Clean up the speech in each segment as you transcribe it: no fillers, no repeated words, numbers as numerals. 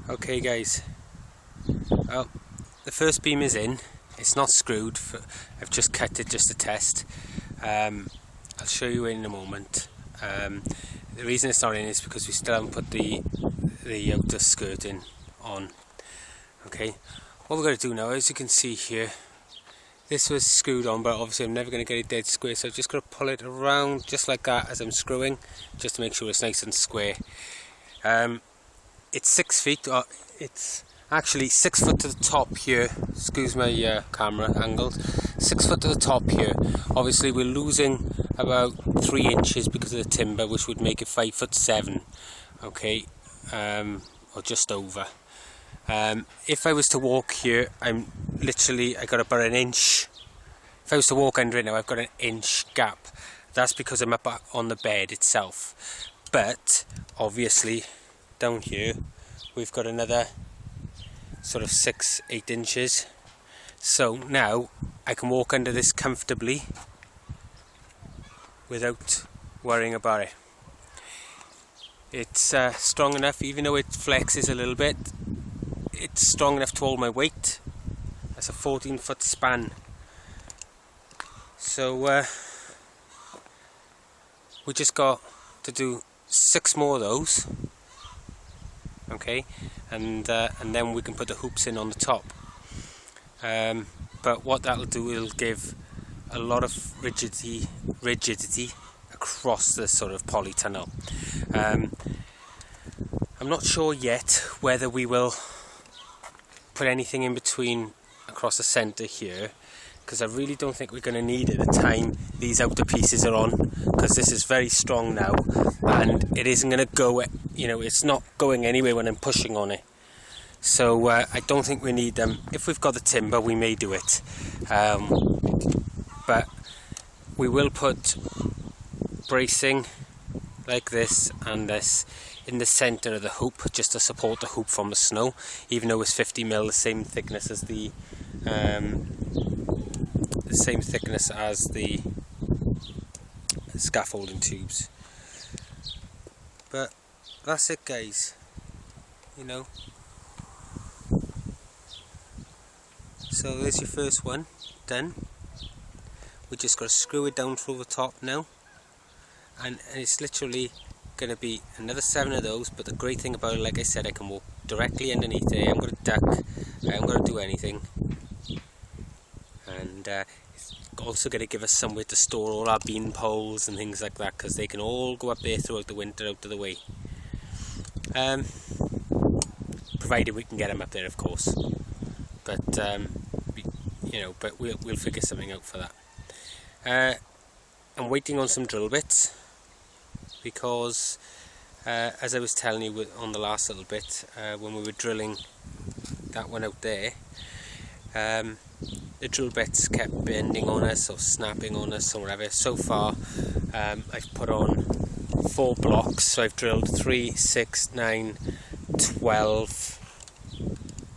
Okay guys, well, the first beam is in. It's not screwed, I've just cut it just to test. I'll show you in a moment. The reason it's not in is because we still haven't put the outer skirting on. Okay, what we're going to do now, as you can see here, this was screwed on, but obviously I'm never going to get it dead square, so I'm just going to pull it around just like that as I'm screwing, just to make sure it's nice and square. It's 6 feet, it's actually 6 foot to the top here. Excuse my camera angles. 6 foot to the top here. Obviously we're losing about 3 inches because of the timber, which would make it 5'7". Okay, or just over. If I was to walk here, I got about an inch. If I was to walk under it now, I've got an inch gap. That's because I'm up on the bed itself. But obviously down here we've got another sort of 6-8 inches, so now I can walk under this comfortably without worrying about it. It's strong enough, even though it flexes a little bit, it's strong enough to hold my weight. That's a 14-foot span, so we just got to do 6 more of those. Okay, and then we can put the hoops in on the top. But what that'll do, it'll give a lot of rigidity across the sort of polytunnel. I'm not sure yet whether we will put anything in between across the centre here, because I really don't think we're going to need it at the time these outer pieces are on, because this is very strong now and it isn't going to go, it's not going anywhere when I'm pushing on it. So I don't think we need them. If we've got the timber, we may do it, but we will put bracing like this and this in the centre of the hoop, just to support the hoop from the snow, even though it's 50mm, the same thickness as the scaffolding tubes. But that's it guys, so there's your first one done. We just got to screw it down through the top now, and it's literally going to be another 7 of those. But the great thing about it, like I said, I can walk directly underneath it. I'm going to duck, I'm going to do anything, and it's also going to give us somewhere to store all our bean poles and things like that, because they can all go up there throughout the winter out of the way, provided we can get them up there, of course. But but we'll figure something out for that. I'm waiting on some drill bits, because as I was telling you on the last little bit, when we were drilling that one out there, the drill bits kept bending on us or snapping on us or whatever. So far I've put on 4 blocks, so I've drilled 3, 6, 9, 12,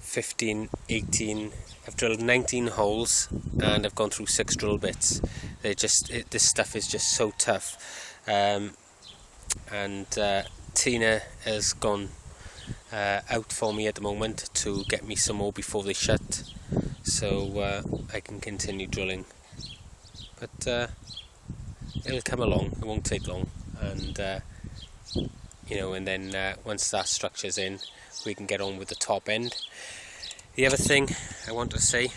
15, 18. I've drilled 19 holes and I've gone through 6 drill bits. This stuff is just so tough. And Tina has gone out for me at the moment to get me some more before they shut, so I can continue drilling. But it'll come along, it won't take long, and and then once that structure's in, we can get on with the top end. The other thing I want to say,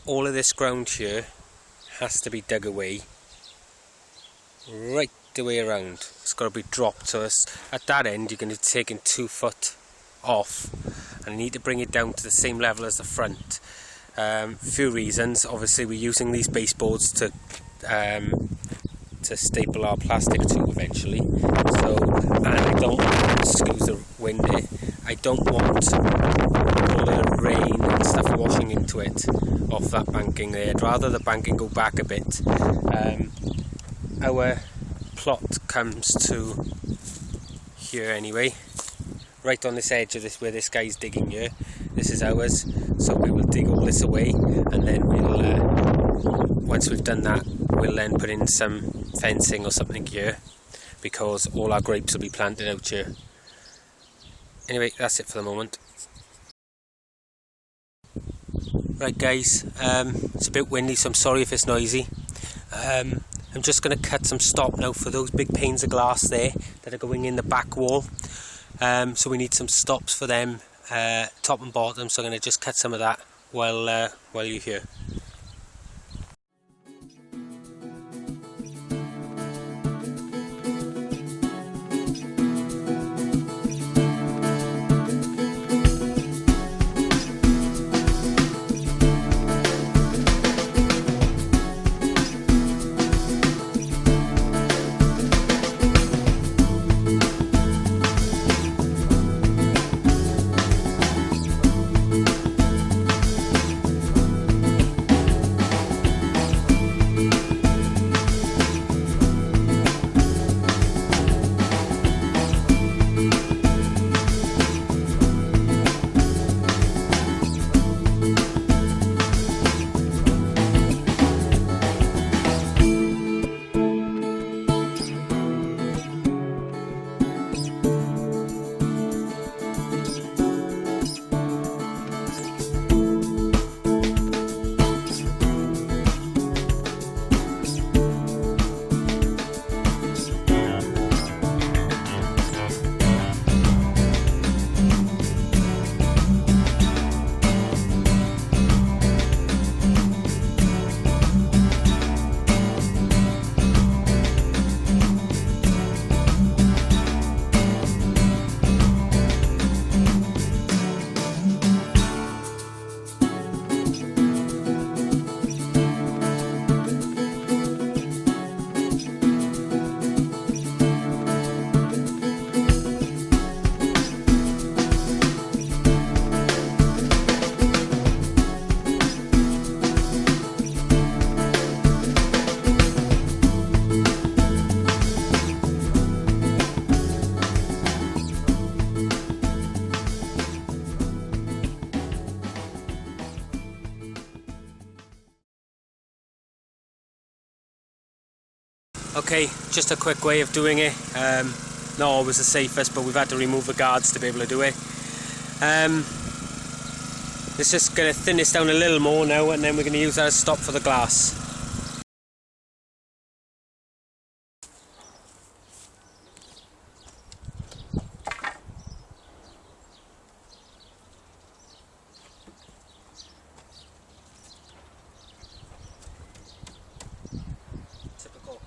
all of this ground here has to be dug away right the way around. It's got to be dropped, so at that end you're going to be taking 2 foot off, and I need to bring it down to the same level as the front. Few reasons. Obviously we're using these baseboards to staple our plastic to eventually, so, and I don't want, excuse the wind here, I don't want all the rain and stuff washing into it off that banking there. I'd rather the banking go back a bit. Our plot comes to here anyway, right on this edge of this, where this guy's digging here. This is ours, so we will dig all this away, and then we'll once we've done that, we'll then put in some fencing or something here, because all our grapes will be planted out here. Anyway, that's it for the moment. Right guys, it's a bit windy, so I'm sorry if it's noisy. I'm just going to cut some stop now for those big panes of glass there that are going in the back wall. So we need some stops for them, top and bottom, so I'm going to just cut some of that while you're here. Okay, just a quick way of doing it. Not always the safest, but we've had to remove the guards to be able to do it. It's just going to thin this down a little more now, and then we're going to use that as a stop for the glass. Typical.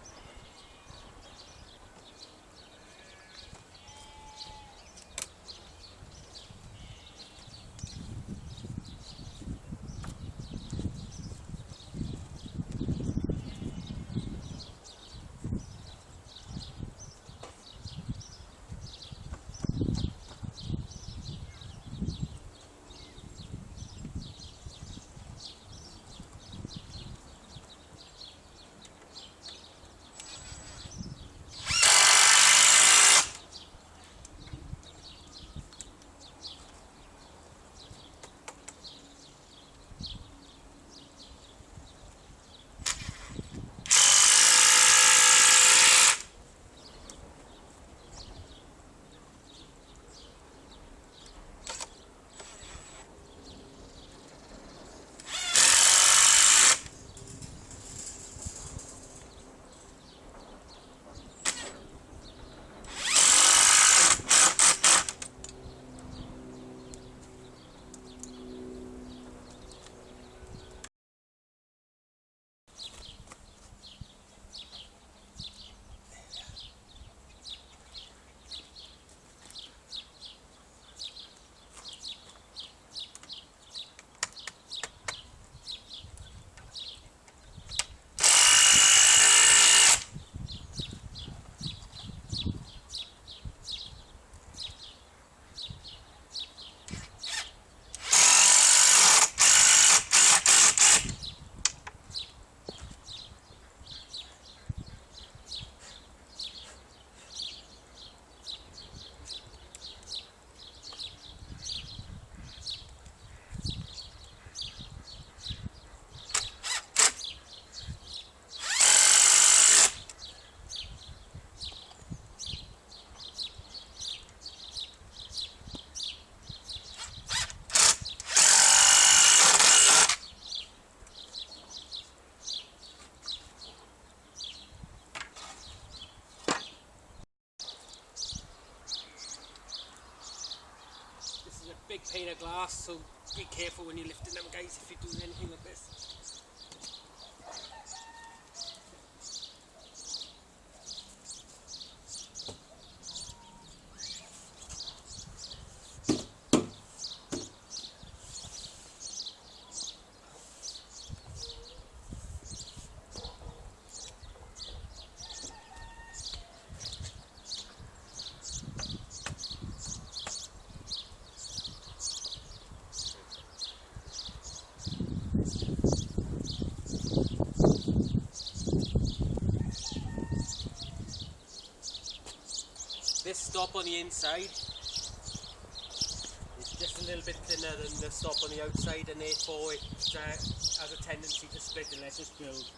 made of glass, so be careful when you're lifting them, guys, if you're doing anything like this. This stop on the inside is just a little bit thinner than the stop on the outside, and therefore it has a tendency to split unless it's built.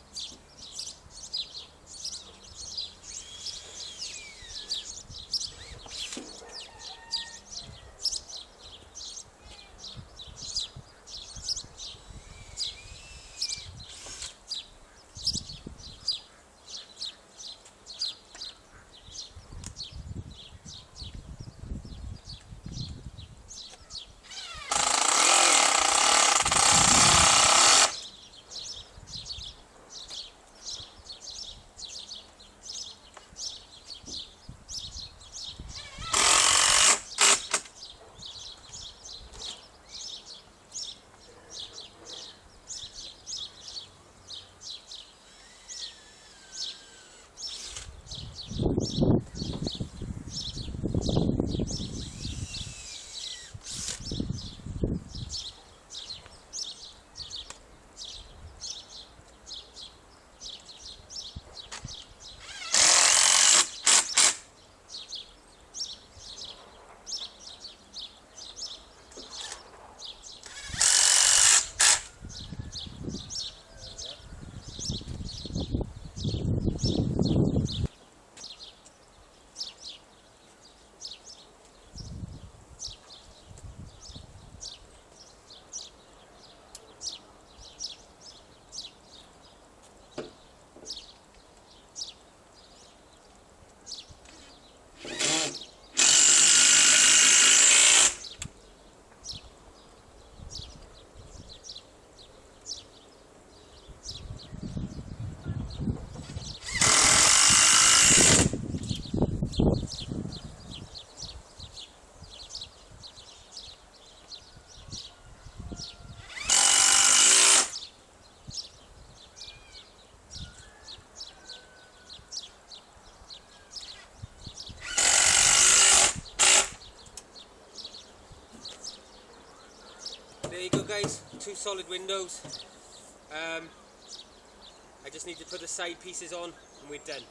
There you go, guys, 2 solid windows. I just need to put the side pieces on and we're done.